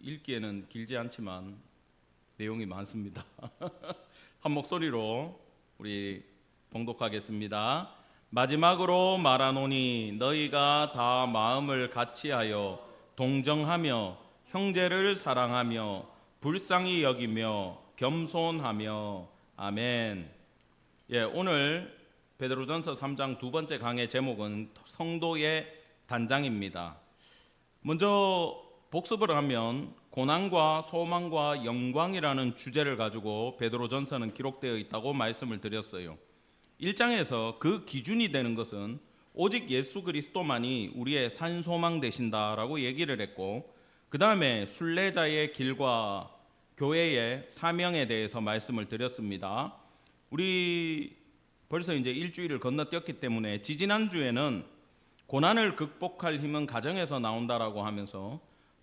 읽기에는 길지 않지만 내용이 많습니다. 한 목소리로 우리 봉독하겠습니다. 마지막으로 말하노니 너희가 다 마음을 같이하여 동정하며 형제를 사랑하며 불쌍히 여기며 겸손하며 아멘. 오늘 베드로전서 3장 두 번째 강의 제목은 성도의 단장입니다. 먼저 복습을 하면 고난과 소망과 영광이라는 주제를 가지고 베드로전서는 기록되어 있다고 말씀을 드렸어요. 1장에서 그 기준이 되는 것은 오직 예수 그리스도만이 우리의 산소망 되신다라고 얘기를 했고, 그 다음에 순례자의 길과 교회의 사명에 대해서 말씀을 드렸습니다. 우리 벌써 이제 일주일을 건너뛰었기 때문에 지지난주에는 고난을 극복할 힘은 가정에서 나온다라고 하면서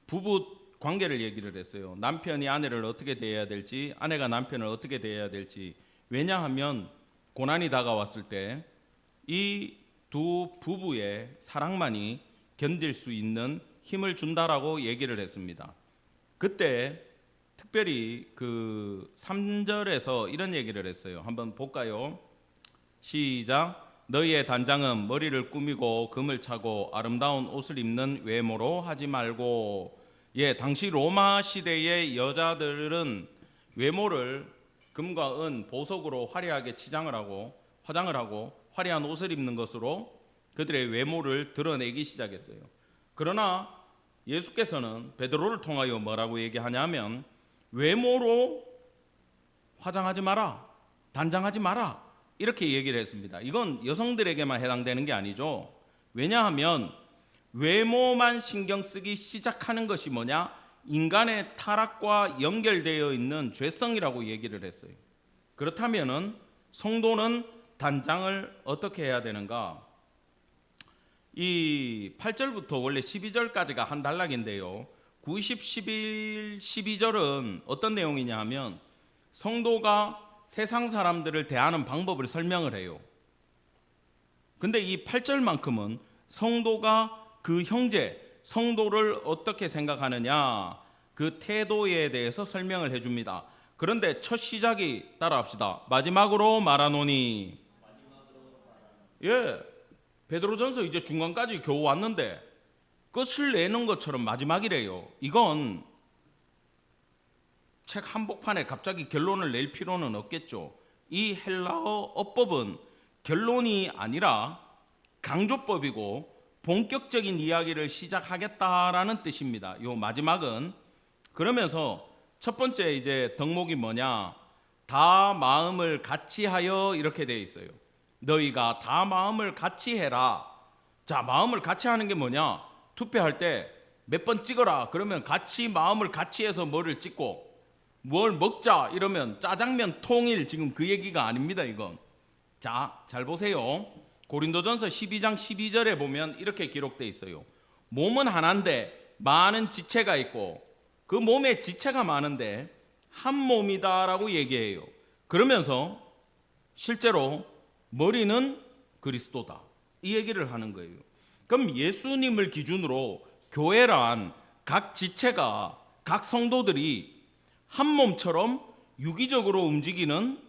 부부 관계를 얘기를 했어요. 남편이 아내를 어떻게 대해야 될지, 아내가 남편을 어떻게 대해야 될지. 왜냐하면 고난이 다가왔을 때 이 두 부부의 사랑만이 견딜 수 있는 힘을 준다라고 얘기를 했습니다. 그때 특별히 그 3절에서 이런 얘기를 했어요. 한번 볼까요? 시작. 너희의 단장은 머리를 꾸미고 금을 차고 아름다운 옷을 입는 외모로 하지 말고. 당시 로마 시대의 여자들은 외모를 금과 은, 보석으로 화려하게 화장을 하고 화려한 옷을 입는 것으로 그들의 외모를 드러내기 시작했어요. 그러나 예수께서는 베드로를 통하여 뭐라고 얘기하냐면 외모로 화장하지 마라, 단장하지 마라, 이렇게 얘기를 했습니다. 이건 여성들에게만 해당되는 게 아니죠. 왜냐하면 외모만 신경 쓰기 시작하는 것이 뭐냐? 인간의 타락과 연결되어 있는 죄성이라고 얘기를 했어요. 그렇다면은 성도는 단장을 어떻게 해야 되는가? 이 8절부터 원래 12절까지가 한 단락인데요. 9, 10, 11, 12절은 어떤 내용이냐 하면 성도가 세상 사람들을 대하는 방법을 설명을 해요. 근데 이 8절만큼은 성도가 그 형제, 성도를 어떻게 생각하느냐, 그 태도에 대해서 설명을 해줍니다. 그런데 첫 시작이 따라합시다. 마지막으로 말하노니. 베드로전서 이제 중간까지 겨우 왔는데 끝을 내는 것처럼 마지막이래요. 이건 책 한복판에 갑자기 결론을 낼 필요는 없겠죠. 이 헬라어 어법은 결론이 아니라 강조법이고 본격적인 이야기를 시작하겠다라는 뜻입니다. 요 마지막은. 그러면서 첫 번째 이제 덕목이 뭐냐? 다 마음을 같이 하여, 이렇게 되어 있어요. 너희가 다 마음을 같이 해라. 자, 마음을 같이 하는 게 뭐냐? 투표할 때 몇 번 찍어라. 그러면 같이 마음을 같이 해서 뭐를 찍고, 뭘 먹자 이러면 짜장면 통일, 지금 그 얘기가 아닙니다. 이건. 자, 잘 보세요. 고린도전서 12장 12절에 보면 이렇게 기록되어 있어요. 몸은 하나인데 많은 지체가 있고 그 몸에 지체가 많은데 한 몸이다라고 얘기해요. 그러면서 실제로 머리는 그리스도다, 이 얘기를 하는 거예요. 그럼 예수님을 기준으로 교회란 각 지체가, 각 성도들이 한 몸처럼 유기적으로 움직이는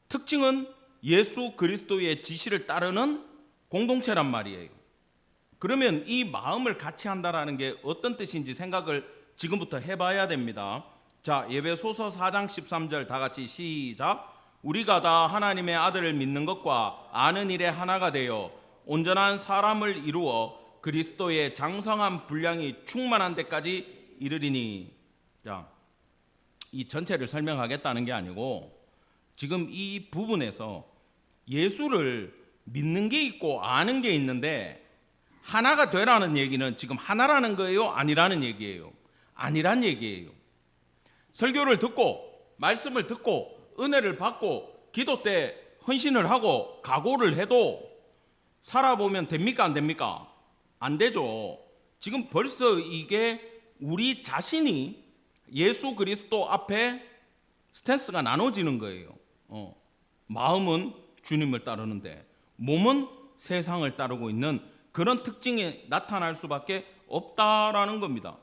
특징은 예수 그리스도의 지시를 따르는 공동체란 말이에요. 그러면 이 마음을 같이 한다라는 게 어떤 뜻인지 생각을 지금부터 해봐야 됩니다. 자, 에베소서 4장 13절 다 같이 시작. 우리가 다 하나님의 아들을 믿는 것과 아는 일에 하나가 되어 온전한 사람을 이루어 그리스도의 장성한 분량이 충만한 데까지 이르리니. 자, 이 전체를 설명하겠다는 게 아니고 지금 이 부분에서 예수를 믿는 게 있고 아는 게 있는데 하나가 되라는 얘기는 지금 하나라는 거예요? 아니라는 얘기예요? 아니란 얘기예요. 설교를 듣고 말씀을 듣고 은혜를 받고 기도 때 헌신을 하고 각오를 해도 살아보면 됩니까? 안 됩니까? 안 되죠. 지금 벌써 이게 우리 자신이 예수 그리스도 앞에 스탠스가 나눠지는 거예요. 마음은 주님을 따르는데 몸은 세상을 따르고 있는 그런 특징이 나타날 수밖에 없다라는 겁니다.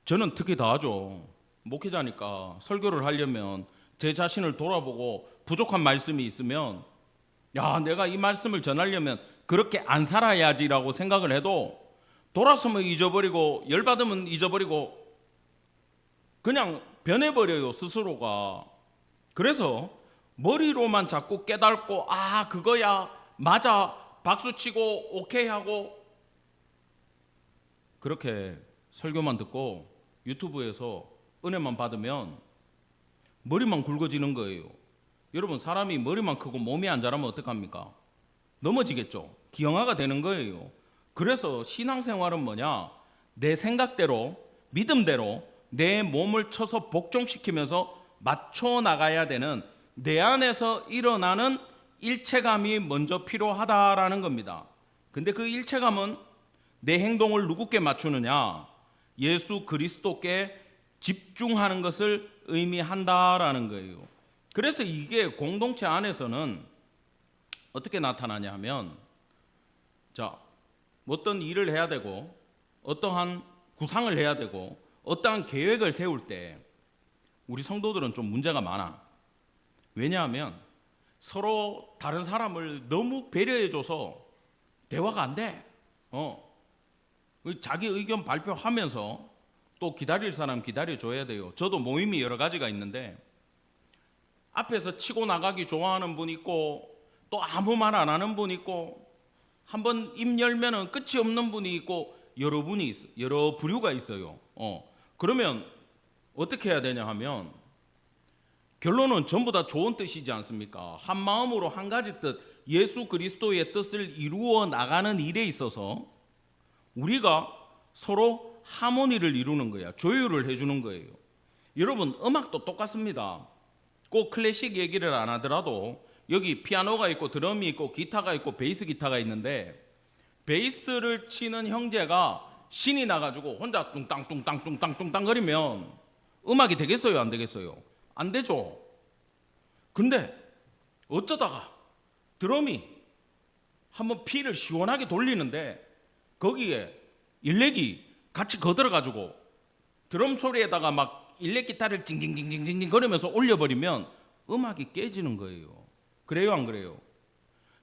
저는 특히 다 하죠. 목회자니까 설교를 하려면 제 자신을 돌아보고 부족한 말씀이 있으면 야, 내가 이 말씀을 전하려면 그렇게 안 살아야지라고 생각을 해도 돌아서면 잊어버리고 열받으면 잊어버리고 그냥 변해버려요, 스스로가. 그래서 머리로만 자꾸 깨닫고 아, 그거야, 맞아, 박수치고 오케이 하고 그렇게 설교만 듣고 유튜브에서 은혜만 받으면 머리만 굵어지는 거예요. 여러분, 사람이 머리만 크고 몸이 안 자라면 어떡합니까? 넘어지겠죠. 기형아가 되는 거예요. 그래서 신앙생활은 뭐냐? 내 생각대로, 믿음대로 내 몸을 쳐서 복종시키면서 맞춰 나가야 되는 내 안에서 일어나는 일체감이 먼저 필요하다라는 겁니다. 근데 그 일체감은 내 행동을 누구께 맞추느냐? 예수 그리스도께 집중하는 것을 의미한다라는 거예요. 그래서 이게 공동체 안에서는 어떻게 나타나냐 하면, 자, 어떤 일을 해야 되고 어떠한 구상을 해야 되고 어떠한 계획을 세울 때 우리 성도들은 좀 문제가 많아. 왜냐하면 서로 다른 사람을 너무 배려해줘서 대화가 안 돼. 자기 의견 발표하면서 또 기다릴 사람 기다려줘야 돼요. 저도 모임이 여러 가지가 있는데 앞에서 치고 나가기 좋아하는 분 있고 또 아무 말 안 하는 분 있고 한번 입 열면은 끝이 없는 분이 있고 여러 부류가 있어요. 그러면 어떻게 해야 되냐 하면 결론은 전부 다 좋은 뜻이지 않습니까? 한 마음으로 한 가지 뜻, 예수 그리스도의 뜻을 이루어 나가는 일에 있어서 우리가 서로 하모니를 이루는 거야. 조율을 해주는 거예요. 여러분, 음악도 똑같습니다. 꼭 클래식 얘기를 안 하더라도 여기 피아노가 있고 드럼이 있고 기타가 있고 베이스 기타가 있는데 베이스를 치는 형제가 신이 나가지고 혼자 뚱땅 거리면 음악이 되겠어요, 안 되겠어요? 안 되죠. 근데 어쩌다가 드럼이 한번 피를 시원하게 돌리는데 거기에 일렉이 같이 거들어가지고 드럼 소리에다가 막 일렉 기타를 징징징징징 거리면서 올려버리면 음악이 깨지는 거예요. 그래요, 안 그래요?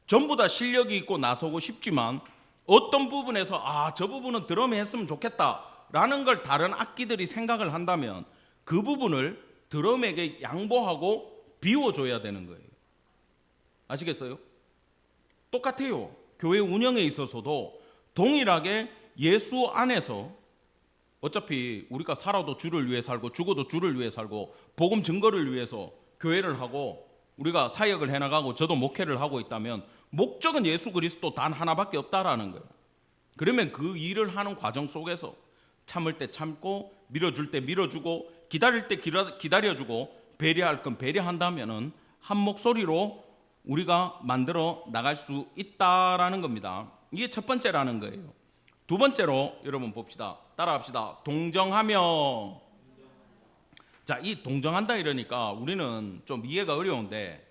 전부 다 실력이 있고 나서고 싶지만 어떤 부분에서 저 부분은 드럼이 했으면 좋겠다라는 걸 다른 악기들이 생각을 한다면 그 부분을 드럼에게 양보하고 비워줘야 되는 거예요. 아시겠어요? 똑같아요. 교회 운영에 있어서도 동일하게 예수 안에서 어차피 우리가 살아도 주를 위해 살고 죽어도 주를 위해 살고 복음 증거를 위해서 교회를 하고 우리가 사역을 해나가고 저도 목회를 하고 있다면 목적은 예수 그리스도 단 하나밖에 없다라는 거예요. 그러면 그 일을 하는 과정 속에서 참을 때 참고 밀어줄 때 밀어주고 기다릴 때 기다려주고 배려할 건 배려한다면은 한 목소리로 우리가 만들어 나갈 수 있다라는 겁니다. 이게 첫 번째라는 거예요. 두 번째로 여러분 봅시다. 따라합시다. 동정하며. 자, 이 동정한다 이러니까 우리는 좀 이해가 어려운데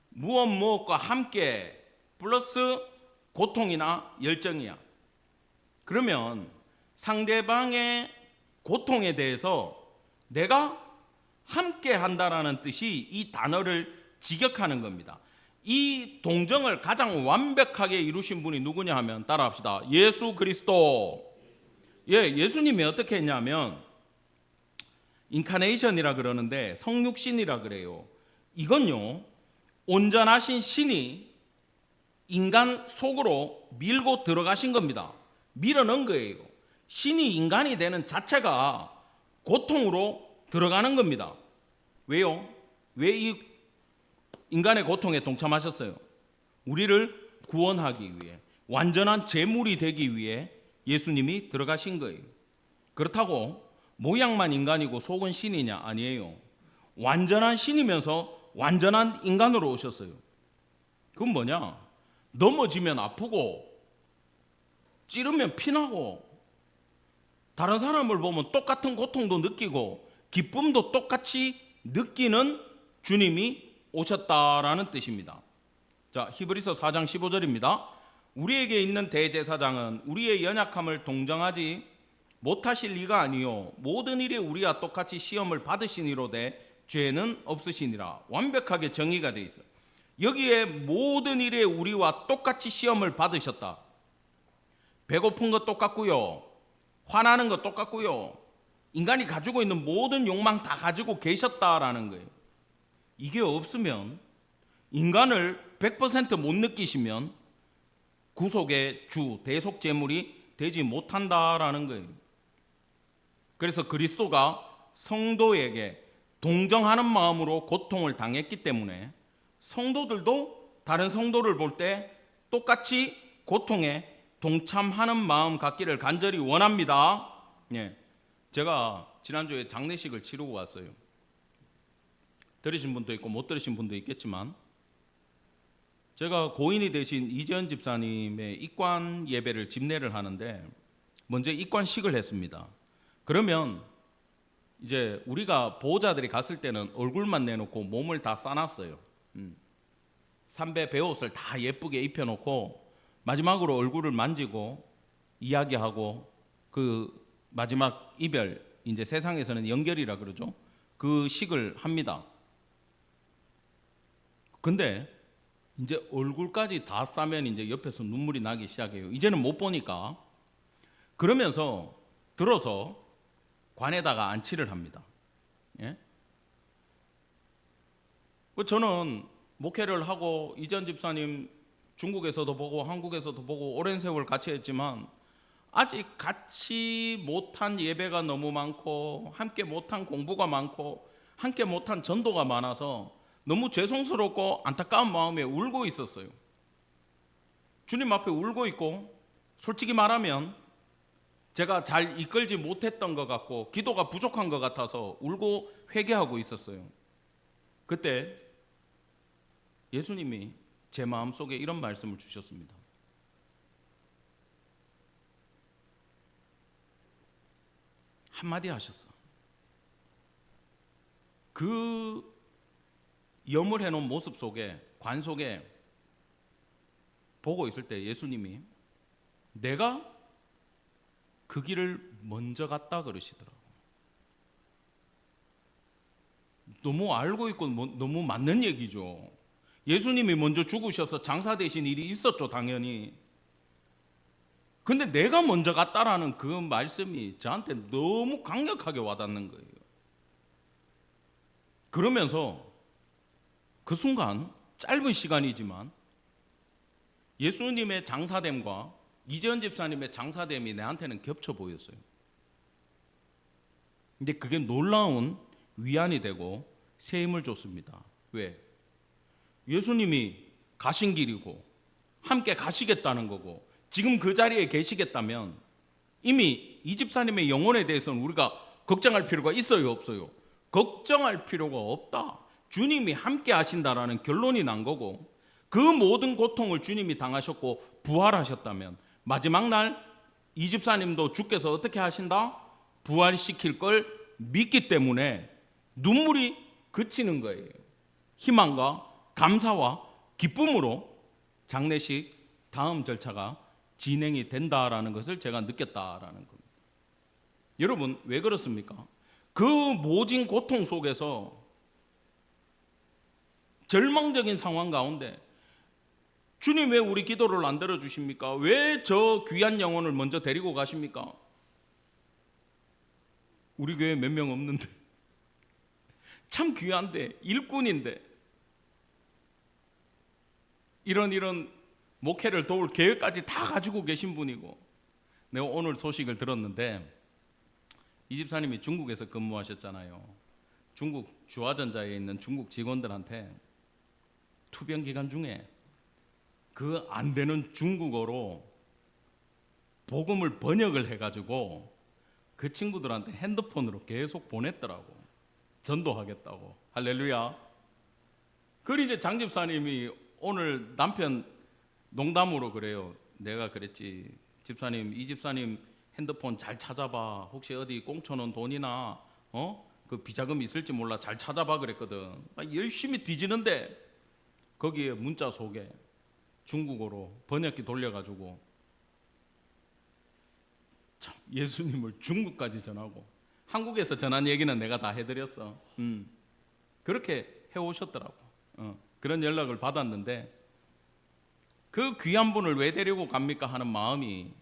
무엇과 함께 플러스 고통이나 열정이야. 그러면 상대방의 고통에 대해서 내가 함께 한다라는 뜻이 이 단어를 직역하는 겁니다. 이 동정을 가장 완벽하게 이루신 분이 누구냐 하면 따라합시다. 예수 그리스도. 예수님이 어떻게 했냐면 인카네이션이라 그러는데 성육신이라 그래요. 이건요, 온전하신 신이 인간 속으로 밀고 들어가신 겁니다. 밀어넣은 거예요. 신이 인간이 되는 자체가 고통으로 들어가는 겁니다. 왜요? 왜 이 인간의 고통에 동참하셨어요? 우리를 구원하기 위해, 완전한 제물이 되기 위해 예수님이 들어가신 거예요. 그렇다고 모양만 인간이고 속은 신이냐? 아니에요. 완전한 신이면서 완전한 인간으로 오셨어요. 그건 뭐냐? 넘어지면 아프고 찌르면 피나고 다른 사람을 보면 똑같은 고통도 느끼고 기쁨도 똑같이 느끼는 주님이 오셨다라는 뜻입니다. 자, 히브리서 4장 15절입니다. 우리에게 있는 대제사장은 우리의 연약함을 동정하지 못하실 리가 아니요 모든 일에 우리와 똑같이 시험을 받으시니로되 죄는 없으시니라. 완벽하게 정의가 돼 있어요. 여기에 모든 일에 우리와 똑같이 시험을 받으셨다. 배고픈 것 똑같고요, 화나는 것 똑같고요, 인간이 가지고 있는 모든 욕망 다 가지고 계셨다라는 거예요. 이게 없으면, 인간을 100%못 느끼시면 구속의 주, 대속 제물이 되지 못한다라는 거예요. 그래서 그리스도가 성도에게 동정하는 마음으로 고통을 당했기 때문에 성도들도 다른 성도를 볼 때 똑같이 고통에 동참하는 마음 갖기를 간절히 원합니다. 예, 제가 지난주에 장례식을 치르고 왔어요. 들으신 분도 있고 못 들으신 분도 있겠지만, 제가 고인이 되신 이재현 집사님의 입관 예배를 집례를 하는데 먼저 입관식을 했습니다. 그러면 이제 우리가 보호자들이 갔을 때는 얼굴만 내놓고 몸을 다 싸놨어요. 삼배 베옷을 다 예쁘게 입혀놓고 마지막으로 얼굴을 만지고 이야기하고 그 마지막 이별, 이제 세상에서는 연결이라 그러죠. 그 식을 합니다. 근데 이제 얼굴까지 다 싸면 이제 옆에서 눈물이 나기 시작해요. 이제는 못 보니까. 그러면서 들어서 관에다가 안치를 합니다. 예? 저는 목회를 하고 이전 집사님 중국에서도 보고 한국에서도 보고 오랜 세월 같이 했지만 아직 같이 못한 예배가 너무 많고 함께 못한 공부가 많고 함께 못한 전도가 많아서 너무 죄송스럽고 안타까운 마음에 울고 있었어요. 주님 앞에 울고 있고, 솔직히 말하면 제가 잘 이끌지 못했던 것 같고 기도가 부족한 것 같아서 울고 회개하고 있었어요. 그때 예수님이 제 마음속에 이런 말씀을 주셨습니다. 한마디 하셨어. 그 염을 해놓은 모습 속에, 관 속에 보고 있을 때 예수님이 내가 그 길을 먼저 갔다 그러시더라고. 너무 알고 있고 너무 맞는 얘기죠. 예수님이 먼저 죽으셔서 장사되신 일이 있었죠, 당연히. 근데 내가 먼저 갔다라는 그 말씀이 저한테 너무 강력하게 와닿는 거예요. 그러면서 그 순간, 짧은 시간이지만 예수님의 장사됨과 이재현 집사님의 장사됨이 내한테는 겹쳐 보였어요. 근데 그게 놀라운 위안이 되고 새 힘을 줬습니다. 왜? 예수님이 가신 길이고 함께 가시겠다는 거고 지금 그 자리에 계시겠다면 이미 이 집사님의 영혼에 대해서는 우리가 걱정할 필요가 있어요, 없어요? 걱정할 필요가 없다. 주님이 함께 하신다라는 결론이 난 거고, 그 모든 고통을 주님이 당하셨고 부활하셨다면 마지막 날 이 집사님도 주께서 어떻게 하신다? 부활시킬 걸 믿기 때문에 눈물이 그치는 거예요. 희망과 감사와 기쁨으로 장례식 다음 절차가 진행이 된다라는 것을 제가 느꼈다라는 겁니다. 여러분, 왜 그렇습니까? 그 모진 고통 속에서 절망적인 상황 가운데 주님 왜 우리 기도를 안 들어주십니까? 왜 저 귀한 영혼을 먼저 데리고 가십니까? 우리 교회 몇 명 없는데 참 귀한데, 일꾼인데 이런 목회를 도울 계획까지 다 가지고 계신 분이고, 내가 오늘 소식을 들었는데 이 집사님이 중국에서 근무하셨잖아요. 중국 주화전자에 있는 중국 직원들한테 투병 기간 중에 그 안 되는 중국어로 복음을 번역을 해가지고 그 친구들한테 핸드폰으로 계속 보냈더라고. 전도하겠다고. 할렐루야. 그리 이제 장 집사님이 오늘 남편 농담으로 그래요. 내가 그랬지, 집사님, 이 집사님 핸드폰 잘 찾아봐. 혹시 어디 꽁쳐놓은 돈이나 그 비자금 있을지 몰라. 잘 찾아봐 그랬거든. 열심히 뒤지는데 거기에 문자 속에 중국어로 번역기 돌려가지고 참, 예수님을 중국까지 전하고 한국에서 전한 얘기는 내가 다 해드렸어. 그렇게 해오셨더라고. 그런 연락을 받았는데 그 귀한 분을 왜 데리고 갑니까 하는 마음이,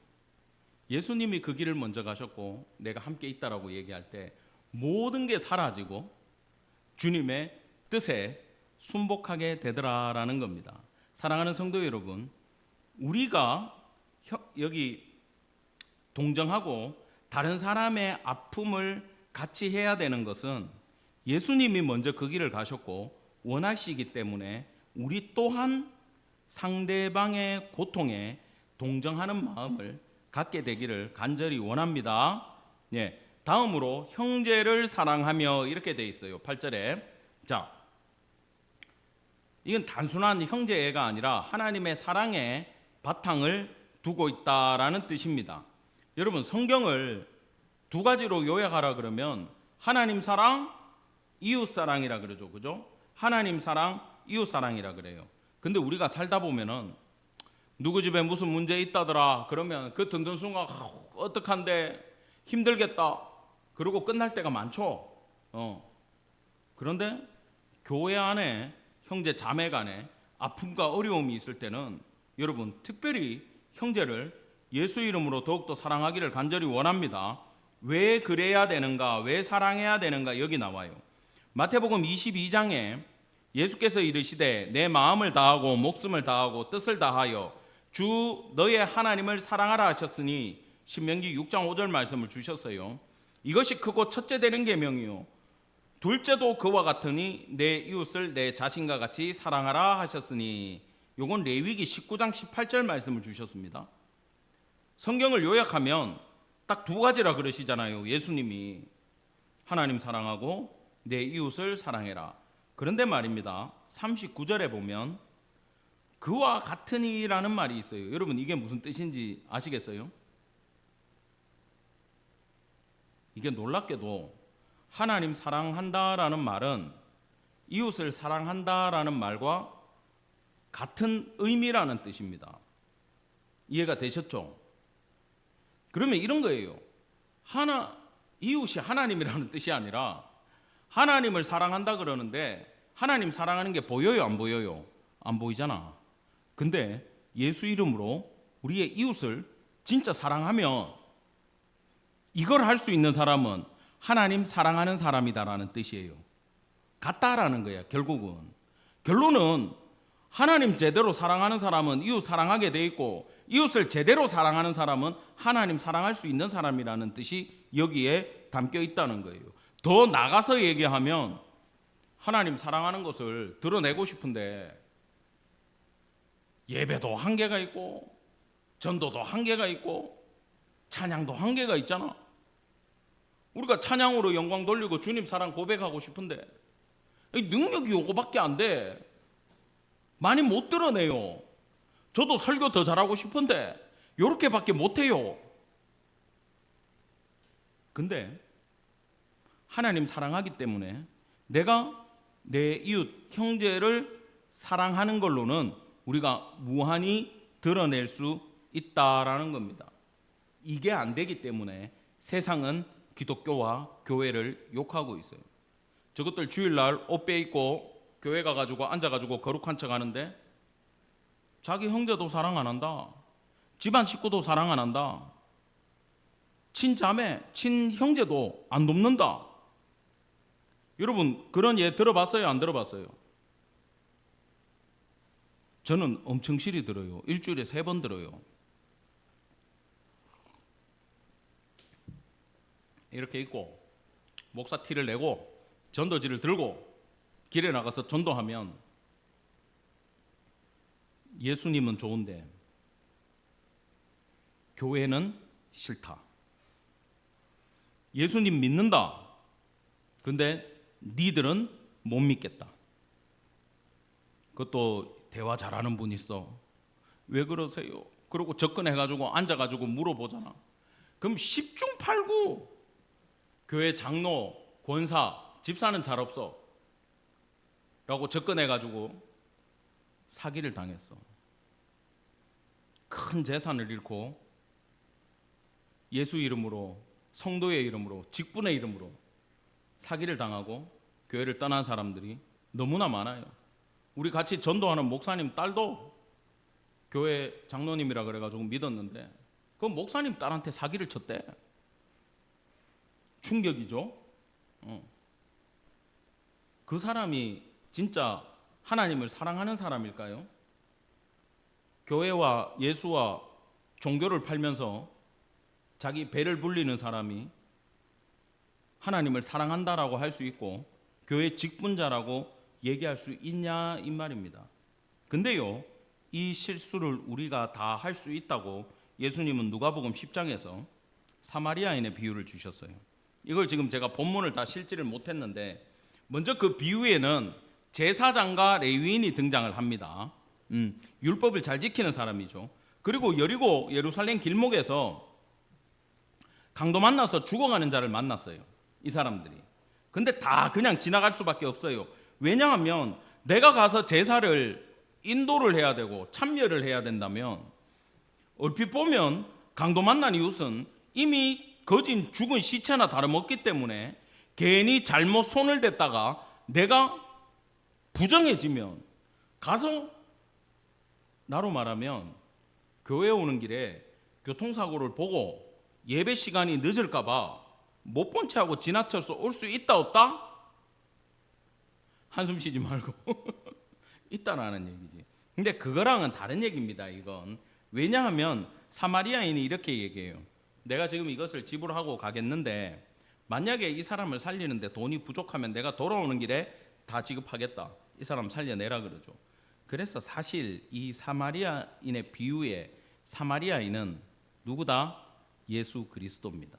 예수님이 그 길을 먼저 가셨고 내가 함께 있다라고 얘기할 때 모든 게 사라지고 주님의 뜻에 순복하게 되더라라는 겁니다. 사랑하는 성도 여러분, 우리가 여기 동정하고 다른 사람의 아픔을 같이 해야 되는 것은 예수님이 먼저 그 길을 가셨고 원하시기 때문에 우리 또한 상대방의 고통에 동정하는 마음을 갖게 되기를 간절히 원합니다. 예, 다음으로 형제를 사랑하며 이렇게 돼 있어요. 8절에. 자, 이건 단순한 형제애가 아니라 하나님의 사랑에 바탕을 두고 있다라는 뜻입니다. 여러분, 성경을 두 가지로 요약하라 그러면 하나님 사랑, 이웃 사랑이라 그러죠. 그죠? 하나님 사랑, 이웃 사랑이라 그래요. 근데 우리가 살다 보면은 누구 집에 무슨 문제 있다더라 그러면 그 든든 순간 어떡한데 힘들겠다 그러고 끝날 때가 많죠. 그런데 교회 안에 형제 자매 간에 아픔과 어려움이 있을 때는 여러분 특별히 형제를 예수 이름으로 더욱더 사랑하기를 간절히 원합니다. 왜 그래야 되는가, 왜 사랑해야 되는가, 여기 나와요. 마태복음 22장에 예수께서 이르시되 내 마음을 다하고 목숨을 다하고 뜻을 다하여 주 너의 하나님을 사랑하라 하셨으니 신명기 6장 5절 말씀을 주셨어요. 이것이 크고 첫째 되는 계명이요 둘째도 그와 같으니 내 이웃을 내 자신과 같이 사랑하라 하셨으니, 요건 레위기 19장 18절 말씀을 주셨습니다. 성경을 요약하면 딱 두 가지라 그러시잖아요. 예수님이 하나님 사랑하고 내 이웃을 사랑해라. 그런데 말입니다, 39절에 보면 그와 같으니라는 말이 있어요. 여러분 이게 무슨 뜻인지 아시겠어요? 이게 놀랍게도 하나님 사랑한다라는 말은 이웃을 사랑한다라는 말과 같은 의미라는 뜻입니다. 이해가 되셨죠? 그러면 이런 거예요. 이웃이 하나님이라는 뜻이 아니라 하나님을 사랑한다 그러는데 하나님 사랑하는 게 보여요, 안 보여요? 안 보이잖아. 근데 예수 이름으로 우리의 이웃을 진짜 사랑하면 이걸 할 수 있는 사람은 하나님 사랑하는 사람이다라는 뜻이에요. 같다라는 거야. 결론은 하나님 제대로 사랑하는 사람은 이웃 사랑하게 돼 있고 이웃을 제대로 사랑하는 사람은 하나님 사랑할 수 있는 사람이라는 뜻이 여기에 담겨 있다는 거예요. 더 나가서 얘기하면 하나님 사랑하는 것을 드러내고 싶은데 예배도 한계가 있고 전도도 한계가 있고 찬양도 한계가 있잖아. 우리가 찬양으로 영광 돌리고 주님 사랑 고백하고 싶은데 능력이 요거밖에 안 돼. 많이 못 드러내요. 저도 설교 더 잘하고 싶은데 요렇게밖에 못해요. 근데 하나님 사랑하기 때문에 내가 내 이웃 형제를 사랑하는 걸로는 우리가 무한히 드러낼 수 있다라는 겁니다. 이게 안 되기 때문에 세상은 기독교와 교회를 욕하고 있어요. 저것들 주일날 옷 빼입고 교회 가가지고 앉아가지고 거룩한 척 하는데 자기 형제도 사랑 안 한다. 집안 식구도 사랑 안 한다. 친자매, 친형제도 안 돕는다. 여러분 그런 예 들어봤어요? 안 들어봤어요? 저는 엄청 실이 들어요. 일주일에 3번 들어요. 이렇게 있고 목사 티를 내고 전도지를 들고 길에 나가서 전도하면 예수님은 좋은데 교회는 싫다. 예수님 믿는다. 근데 니들은 못 믿겠다. 그것도 대화 잘하는 분 있어. 왜 그러세요? 그러고 접근해가지고 앉아가지고 물어보잖아. 그럼 10중 8구 교회 장로, 권사, 집사는 잘 없어 라고 접근해가지고 사기를 당했어. 큰 재산을 잃고 예수 이름으로, 성도의 이름으로, 직분의 이름으로 사기를 당하고 교회를 떠난 사람들이 너무나 많아요. 우리 같이 전도하는 목사님 딸도 교회 장로님이라 그래가지고 믿었는데 그 목사님 딸한테 사기를 쳤대. 충격이죠. 그 사람이 진짜 하나님을 사랑하는 사람일까요? 교회와 예수와 종교를 팔면서 자기 배를 불리는 사람이 하나님을 사랑한다라고 할 수 있고 교회 직분자라고 얘기할 수 있냐 이 말입니다. 근데요, 이 실수를 우리가 다 할 수 있다고 예수님은 누가복음 10장에서 사마리아인의 비유를 주셨어요. 이걸 지금 제가 본문을 다 실지를 못했는데 먼저 그 비유에는 제사장과 레위인이 등장을 합니다. 율법을 잘 지키는 사람이죠. 그리고 여리고 예루살렘 길목에서 강도 만나서 죽어가는 자를 만났어요. 이 사람들이. 근데 다 그냥 지나갈 수밖에 없어요. 왜냐하면 내가 가서 제사를 인도를 해야 되고 참여를 해야 된다면 얼핏 보면 강도 만난 이웃은 이미 거진 죽은 시체나 다름없기 때문에 괜히 잘못 손을 댔다가 내가 부정해지면 가서 나로 말하면 교회 오는 길에 교통사고를 보고 예배 시간이 늦을까봐 못 본 채 하고 지나쳐서 올 수 있다 없다? 한숨 쉬지 말고 있다라는 얘기지. 근데 그거랑은 다른 얘기입니다. 이건 왜냐하면 사마리아인이 이렇게 얘기해요. 내가 지금 이것을 지불하고 가겠는데 만약에 이 사람을 살리는데 돈이 부족하면 내가 돌아오는 길에 다 지급하겠다. 이 사람 살려내라 그러죠. 그래서 사실 이 사마리아인의 비유에 사마리아인은 누구다? 예수 그리스도입니다.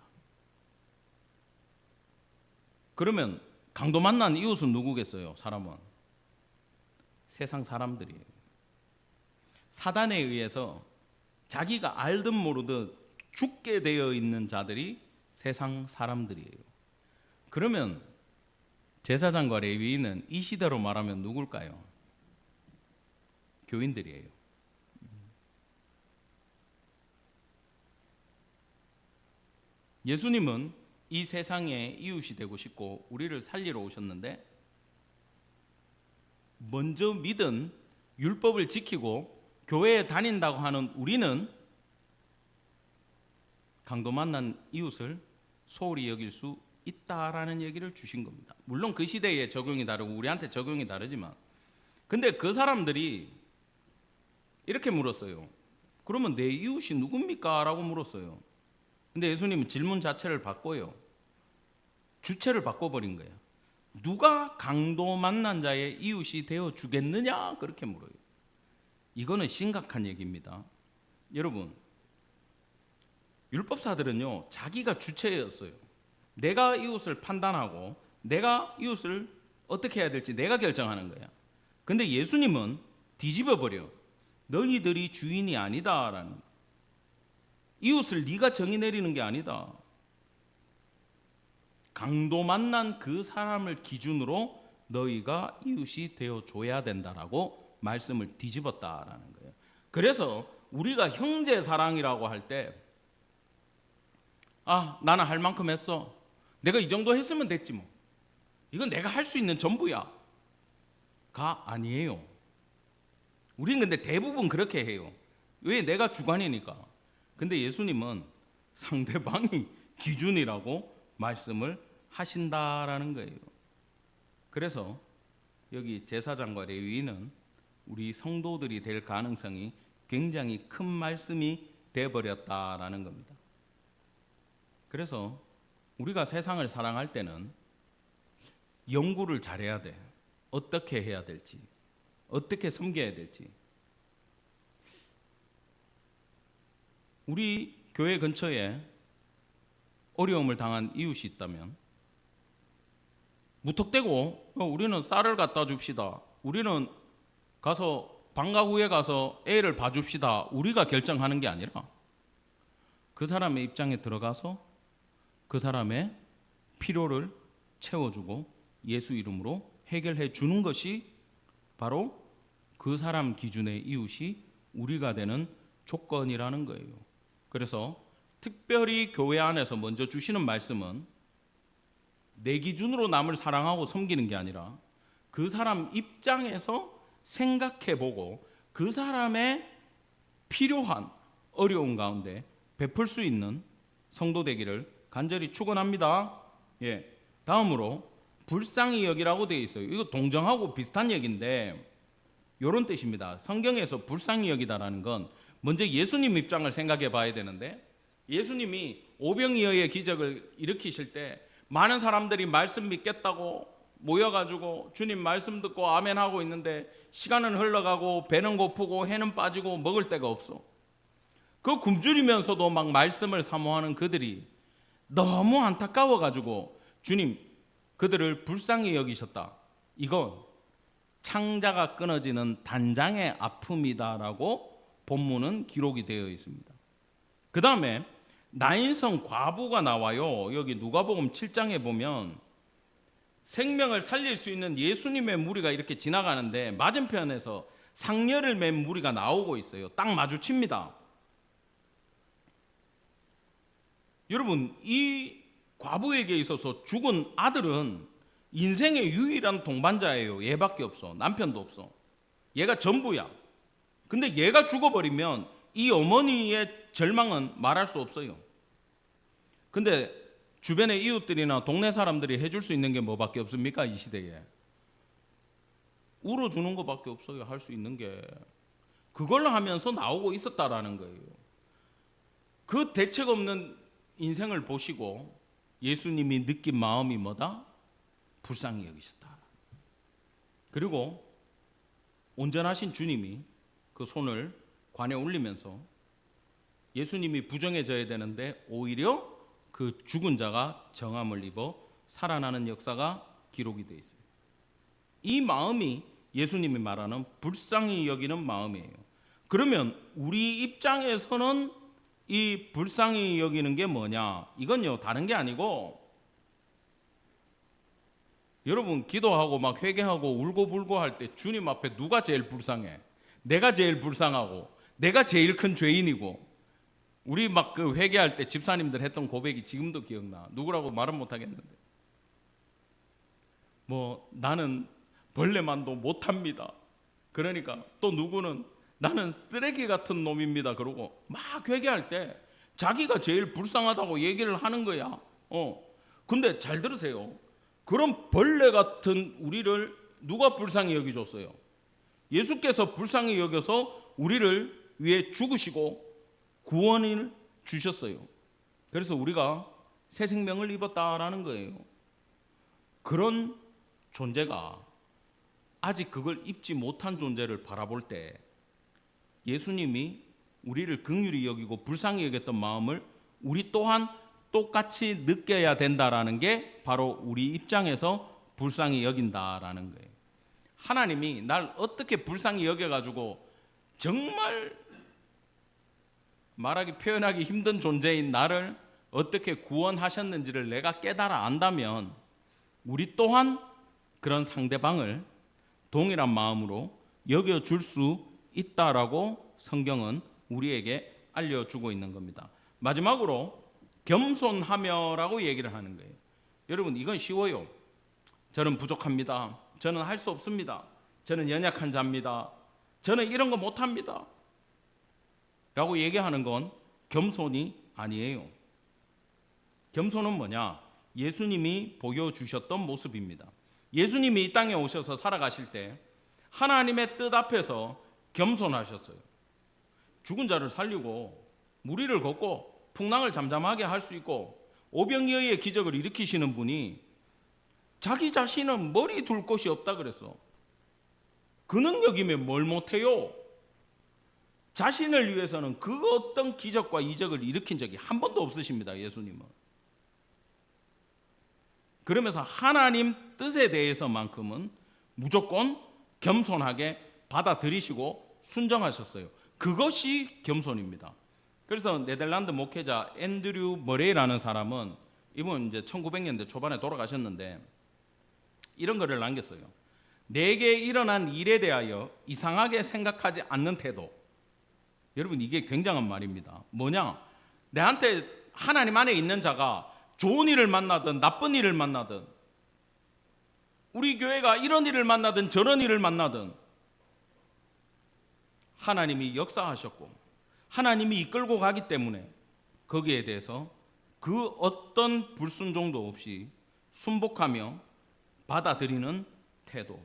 그러면 강도 만난 이웃은 누구겠어요? 사람은 세상 사람들이에요. 사단에 의해서 자기가 알든 모르든 죽게 되어 있는 자들이 세상 사람들이에요. 그러면 제사장과 레위인은 이 시대로 말하면 누굴까요? 교인들이에요. 예수님은 이 세상의 이웃이 되고 싶고 우리를 살리러 오셨는데 먼저 믿은 율법을 지키고 교회에 다닌다고 하는 우리는 강도 만난 이웃을 소홀히 여길 수 있다라는 얘기를 주신 겁니다. 물론 그 시대에 적용이 다르고 우리한테 적용이 다르지만 근데 그 사람들이 이렇게 물었어요. 그러면 내 이웃이 누굽니까? 라고 물었어요. 근데 예수님은 질문 자체를 바꿔요. 주체를 바꿔버린 거예요. 누가 강도 만난 자의 이웃이 되어 주겠느냐? 그렇게 물어요. 이거는 심각한 얘기입니다. 여러분, 율법사들은요 자기가 주체였어요. 내가 이웃을 판단하고 내가 이웃을 어떻게 해야 될지 내가 결정하는 거야. 근데 예수님은 뒤집어 버려. 너희들이 주인이 아니다라는. 이웃을 네가 정의 내리는 게 아니다. 강도 만난 그 사람을 기준으로 너희가 이웃이 되어 줘야 된다라고 말씀을 뒤집었다라는 거예요. 그래서 우리가 형제 사랑이라고 할 때 나는 할 만큼 했어. 내가 이 정도 했으면 됐지 뭐. 이건 내가 할 수 있는 전부야. 가 아니에요. 우리는 근데 대부분 그렇게 해요. 왜? 내가 주관이니까. 근데 예수님은 상대방이 기준이라고 말씀을 하신다라는 거예요. 그래서 여기 제사장과 레위인은 우리 성도들이 될 가능성이 굉장히 큰 말씀이 되어버렸다라는 겁니다. 그래서 우리가 세상을 사랑할 때는 연구를 잘해야 돼. 어떻게 해야 될지, 어떻게 섬겨야 될지. 우리 교회 근처에 어려움을 당한 이웃이 있다면 무턱대고 우리는 쌀을 갖다 줍시다. 우리는 가서 방과 후에 가서 애를 봐줍시다. 우리가 결정하는 게 아니라 그 사람의 입장에 들어가서 그 사람의 필요를 채워주고 예수 이름으로 해결해 주는 것이 바로 그 사람 기준의 이웃이 우리가 되는 조건이라는 거예요. 그래서 특별히 교회 안에서 먼저 주시는 말씀은 내 기준으로 남을 사랑하고 섬기는 게 아니라 그 사람 입장에서 생각해보고 그 사람의 필요한 어려운 가운데 베풀 수 있는 성도 되기를 간절히 축원합니다. 다음으로 불쌍히 여기라고 되어 있어요. 이거 동정하고 비슷한 얘기인데 이런 뜻입니다. 성경에서 불쌍히 여기다라는 건 먼저 예수님 입장을 생각해 봐야 되는데, 예수님이 오병이어의 기적을 일으키실 때 많은 사람들이 말씀 믿겠다고 모여가지고 주님 말씀 듣고 아멘 하고 있는데 시간은 흘러가고 배는 고프고 해는 빠지고 먹을 데가 없어. 그 굶주리면서도 막 말씀을 사모하는 그들이 너무 안타까워가지고 주님 그들을 불쌍히 여기셨다. 이건 창자가 끊어지는 단장의 아픔이다라고 본문은 기록이 되어 있습니다. 그 다음에 나인성 과부가 나와요. 여기 누가복음 7장에 보면 생명을 살릴 수 있는 예수님의 무리가 이렇게 지나가는데 맞은편에서 상녀를 맨 무리가 나오고 있어요. 딱 마주칩니다. 여러분, 이 과부에게 있어서 죽은 아들은 인생의 유일한 동반자예요. 얘밖에 없어. 남편도 없어. 얘가 전부야. 근데 얘가 죽어버리면 이 어머니의 절망은 말할 수 없어요. 근데 주변의 이웃들이나 동네 사람들이 해줄 수 있는 게 뭐밖에 없습니까? 이 시대에 울어주는 것밖에 없어요. 할 수 있는 게. 그걸 하면서 나오고 있었다라는 거예요. 그 대책 없는 인생을 보시고 예수님이 느낀 마음이 뭐다? 불쌍히 여기셨다. 그리고 온전하신 주님이 그 손을 관에 올리면서 예수님이 부정해져야 되는데 오히려 그 죽은 자가 정함을 입어 살아나는 역사가 기록이 되어 있어요. 이 마음이 예수님이 말하는 불쌍히 여기는 마음이에요. 그러면 우리 입장에서는 이 불쌍히 여기는 게 뭐냐? 이건요, 다른 게 아니고, 여러분 기도하고 막 회개하고 울고불고 할 때 주님 앞에 누가 제일 불쌍해? 내가 제일 불쌍하고 내가 제일 큰 죄인이고, 우리 막 그 회개할 때 집사님들 했던 고백이 지금도 기억나. 누구라고 말은 못 하겠는데, 뭐 나는 벌레만도 못합니다. 그러니까 또 누구는 나는 쓰레기 같은 놈입니다. 그러고 막 회개할 때 자기가 제일 불쌍하다고 얘기를 하는 거야. 근데 잘 들으세요. 그런 벌레 같은 우리를 누가 불쌍히 여기줬어요? 예수께서 불쌍히 여겨서 우리를 위해 죽으시고 구원을 주셨어요. 그래서 우리가 새 생명을 입었다라는 거예요. 그런 존재가 아직 그걸 입지 못한 존재를 바라볼 때 예수님이 우리를 긍휼히 여기고 불쌍히 여겼던 마음을 우리 또한 똑같이 느껴야 된다라는 게 바로 우리 입장에서 불쌍히 여긴다라는 거예요. 하나님이 날 어떻게 불쌍히 여겨가지고 정말 말하기 표현하기 힘든 존재인 나를 어떻게 구원하셨는지를 내가 깨달아 안다면 우리 또한 그런 상대방을 동일한 마음으로 여겨줄 수 있다라고 성경은 우리에게 알려주고 있는 겁니다. 마지막으로 겸손하며라고 얘기를 하는 거예요. 여러분, 이건 쉬워요. 저는 부족합니다. 저는 할 수 없습니다. 저는 연약한 자입니다. 저는 이런 거 못합니다 라고 얘기하는 건 겸손이 아니에요. 겸손은 뭐냐? 예수님이 보여주셨던 모습입니다. 예수님이 이 땅에 오셔서 살아가실 때 하나님의 뜻 앞에서 겸손하셨어요. 죽은 자를 살리고 무리를 걷고 풍랑을 잠잠하게 할 수 있고 오병이어의 기적을 일으키시는 분이 자기 자신은 머리 둘 곳이 없다 그랬어. 그 능력이면 뭘 못해요? 자신을 위해서는 그 어떤 기적과 이적을 일으킨 적이 한 번도 없으십니다. 예수님은. 그러면서 하나님 뜻에 대해서만큼은 무조건 겸손하게 받아들이시고 순종하셨어요. 그것이 겸손입니다. 그래서 네덜란드 목회자 앤드류 머레이라는 사람은 이분 이제 1900년대 초반에 돌아가셨는데 이런 글을 남겼어요. 내게 일어난 일에 대하여 이상하게 생각하지 않는 태도. 여러분, 이게 굉장한 말입니다. 뭐냐? 내한테 하나님 안에 있는 자가 좋은 일을 만나든 나쁜 일을 만나든, 우리 교회가 이런 일을 만나든 저런 일을 만나든 하나님이 역사하셨고 하나님이 이끌고 가기 때문에 거기에 대해서 그 어떤 불순종도 없이 순복하며 받아들이는 태도,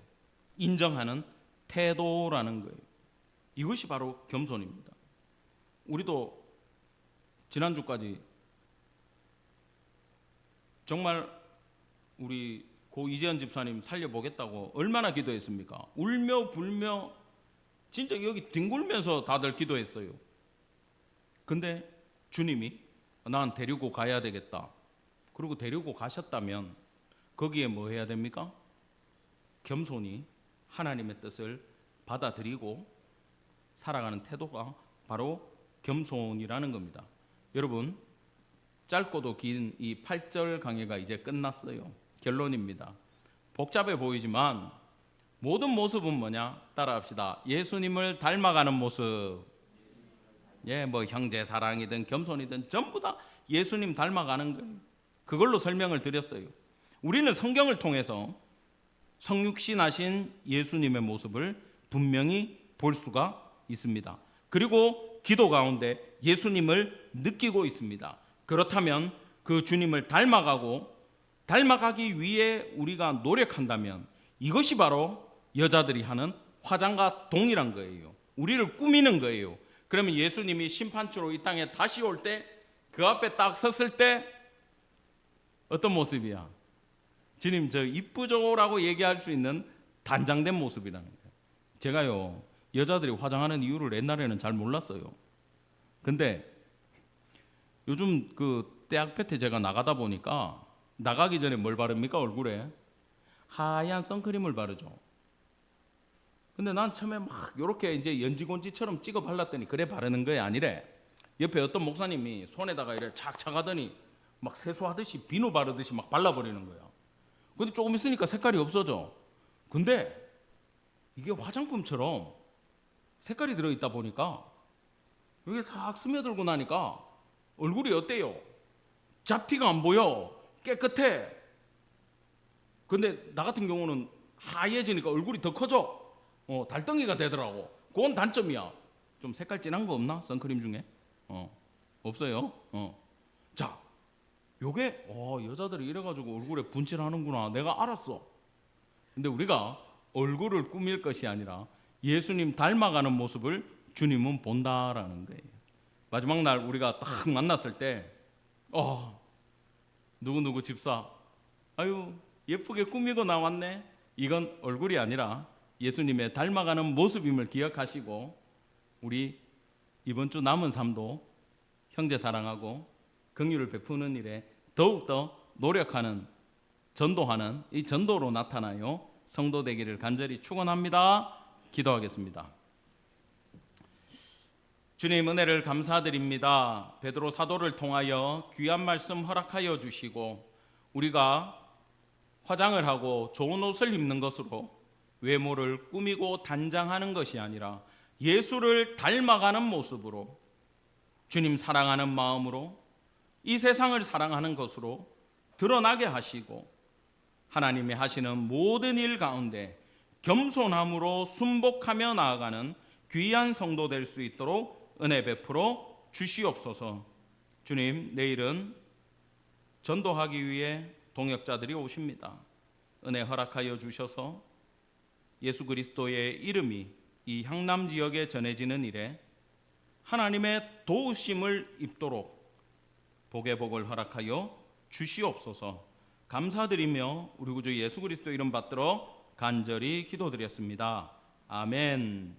인정하는 태도라는 거예요. 이것이 바로 겸손입니다. 우리도 지난주까지 정말 우리 고 이재현 집사님 살려보겠다고 얼마나 기도했습니까? 울며 불며 진짜 여기 뒹굴면서 다들 기도했어요. 근데 주님이 난 데리고 가야 되겠다. 그리고 데리고 가셨다면 거기에 뭐 해야 됩니까? 겸손히 하나님의 뜻을 받아들이고 살아가는 태도가 바로 겸손이라는 겁니다. 여러분, 짧고도 긴 이 8절 강해가 이제 끝났어요. 결론입니다. 복잡해 보이지만 모든 모습은 뭐냐? 따라합시다. 예수님을 닮아가는 모습. 뭐 형제 사랑이든 겸손이든 전부 다 예수님 닮아가는 거예요. 그걸로 설명을 드렸어요. 우리는 성경을 통해서 성육신하신 예수님의 모습을 분명히 볼 수가 있습니다. 그리고 기도 가운데 예수님을 느끼고 있습니다. 그렇다면 그 주님을 닮아가기 위해 우리가 노력한다면 이것이 바로 여자들이 하는 화장과 동일한 거예요. 우리를 꾸미는 거예요. 그러면 예수님이 심판주로 이 땅에 다시 올 때 그 앞에 딱 섰을 때 어떤 모습이야? 주님 저 이쁘죠라고 얘기할 수 있는 단장된 모습이라는 거예요. 제가요, 여자들이 화장하는 이유를 옛날에는 잘 몰랐어요. 근데 요즘 그 대학 볕에 제가 나가다 보니까 나가기 전에 뭘 바릅니까? 얼굴에 하얀 선크림을 바르죠. 근데 난 처음에 막 이렇게 이제 연지곤지처럼 찍어 발랐더니 그래 바르는 거야 아니래. 옆에 어떤 목사님이 손에다가 이래 착 차가더니 막 세수하듯이 비누 바르듯이 막 발라버리는 거야. 근데 조금 있으니까 색깔이 없어져. 근데 이게 화장품처럼 색깔이 들어있다 보니까 여기 싹 스며들고 나니까 얼굴이 어때요? 잡티가 안 보여. 깨끗해. 근데 나 같은 경우는 하얘지니까 얼굴이 더 커져. 달덩이가 되더라고. 그건 단점이야. 좀 색깔 진한 거 없나? 선크림 중에? 없어요. 자, 요게 여자들이 이래가지고 얼굴에 분칠하는구나. 내가 알았어. 근데 우리가 얼굴을 꾸밀 것이 아니라 예수님 닮아가는 모습을 주님은 본다라는 거예요. 마지막 날 우리가 딱 만났을 때 누구누구 집사 아유 예쁘게 꾸미고 나왔네. 이건 얼굴이 아니라 예수님의 닮아가는 모습임을 기억하시고 우리 이번 주 남은 삶도 형제 사랑하고 긍휼을 베푸는 일에 더욱더 노력하는, 전도하는 이 전도로 나타나요 성도 되기를 간절히 축원합니다. 기도하겠습니다. 주님 은혜를 감사드립니다. 베드로 사도를 통하여 귀한 말씀 허락하여 주시고 우리가 화장을 하고 좋은 옷을 입는 것으로 외모를 꾸미고 단장하는 것이 아니라 예수를 닮아가는 모습으로 주님 사랑하는 마음으로 이 세상을 사랑하는 것으로 드러나게 하시고 하나님이 하시는 모든 일 가운데 겸손함으로 순복하며 나아가는 귀한 성도 될 수 있도록 은혜 베풀어 주시옵소서. 주님, 내일은 전도하기 위해 동역자들이 오십니다. 은혜 허락하여 주셔서 예수 그리스도의 이름이 이 향남 지역에 전해지는 일에 하나님의 도우심을 입도록 복의 복을 허락하여 주시옵소서. 감사드리며 우리 구주 예수 그리스도 이름 받들어 간절히 기도드렸습니다. 아멘.